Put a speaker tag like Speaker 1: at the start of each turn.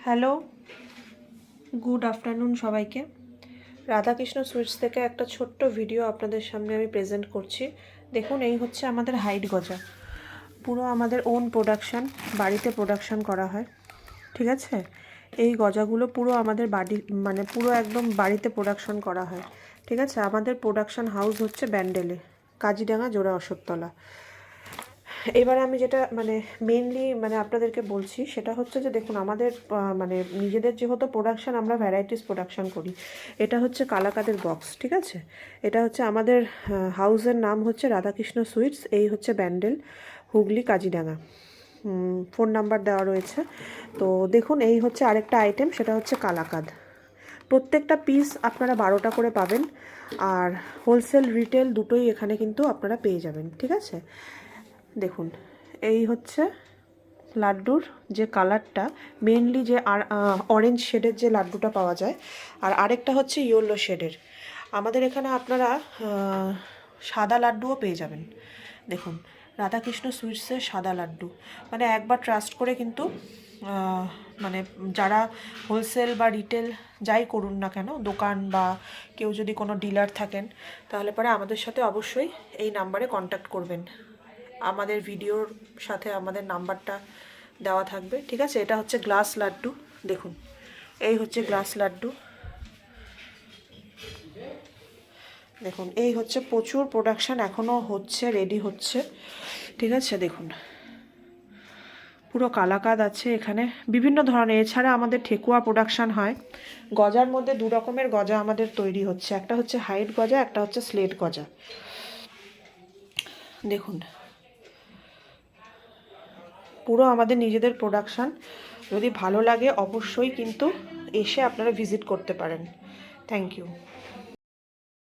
Speaker 1: Hello, good afternoon সবাইকে। Radhakrishna sweets থেকে একটা ছোট্ট ভিডিও আপনাদের সামনে আমি প্রেজেন্ট করছি। দেখুন, এই হচ্ছে আমাদের হাইট গজা, পুরো আমাদের ওন প্রোডাকশান, বাড়িতে প্রোডাকশান করা হয়। ঠিক আছে, এই গজাগুলো পুরো আমাদের বাড়ি মানে পুরো একদম বাড়িতে প্রোডাকশান করা হয়। ঠিক আছে, আমাদের প্রোডাকশান হাউস হচ্ছে ব্যান্ডেলে, কাজিডাঙ্গা, জোড়া অশোকতলা। এবার আমি যেটা মেনলি আপনাদেরকে বলছি সেটা হচ্ছে যে দেখুন, আমাদের মানে নিজেদের যেহেতু প্রোডাকশান, আমরা ভ্যারাইটিস প্রোডাকশান করি। এটা হচ্ছে কালাকাদের বক্স। ঠিক আছে, এটা হচ্ছে আমাদের হাউসের নাম হচ্ছে রাধাকৃষ্ণ সুইটস। এই হচ্ছে ব্যান্ডেল, হুগলি, কাজিডাঙ্গা। ফোন নাম্বার দেওয়া রয়েছে। তো দেখুন, এই হচ্ছে আরেকটা আইটেম, সেটা হচ্ছে কালাকাদ। প্রত্যেকটা পিস আপনারা 12টা করে পাবেন, আর হোলসেল রিটেল দুটোই এখানে কিন্তু আপনারা পেয়ে যাবেন। ঠিক আছে, দেখুন, এই হচ্ছে লাড্ডুর যে কালারটা, মেনলি যে অরেঞ্জ শেডের যে লাড্ডুটা পাওয়া যায়, আর আরেকটা হচ্ছে ইয়েলো শেডের। আমাদের এখানে আপনারা সাদা লাড্ডুও পেয়ে যাবেন। দেখুন, রাধাকৃষ্ণ সুইটসের সাদা লাড্ডু, একবার ট্রাস্ট করে কিন্তু যারা হোলসেল বা রিটেল যাই করুন না কেন, দোকান বা কেউ যদি কোনো ডিলার থাকেন, তাহলে পরে আমাদের সাথে অবশ্যই এই নাম্বারে কন্ট্যাক্ট করবেন। আমাদের ভিডিওর সাথে আমাদের নাম্বারটা দেওয়া থাকবে। ঠিক আছে, এটা হচ্ছে গ্লাস লাড্ডু। দেখুন, এই হচ্ছে গ্লাস লাড্ডু। দেখুন, এই হচ্ছে প্রচুর প্রোডাকশান এখনও হচ্ছে, রেডি হচ্ছে। ঠিক আছে, দেখুন, পুরো কালাকাদ আছে এখানে বিভিন্ন ধরনের। এছাড়া আমাদের ঠেকুয়া প্রোডাকশান হয়। গজার মধ্যে দু রকমের গজা আমাদের তৈরি হচ্ছে, একটা হচ্ছে হাইট গজা, একটা হচ্ছে স্লেট গজা। দেখুন, পুরো আমাদের নিজেদের প্রোডাকশান। যদি ভালো লাগে অবশ্যই কিন্তু এসে আপনারা ভিজিট করতে পারেন। Thank you.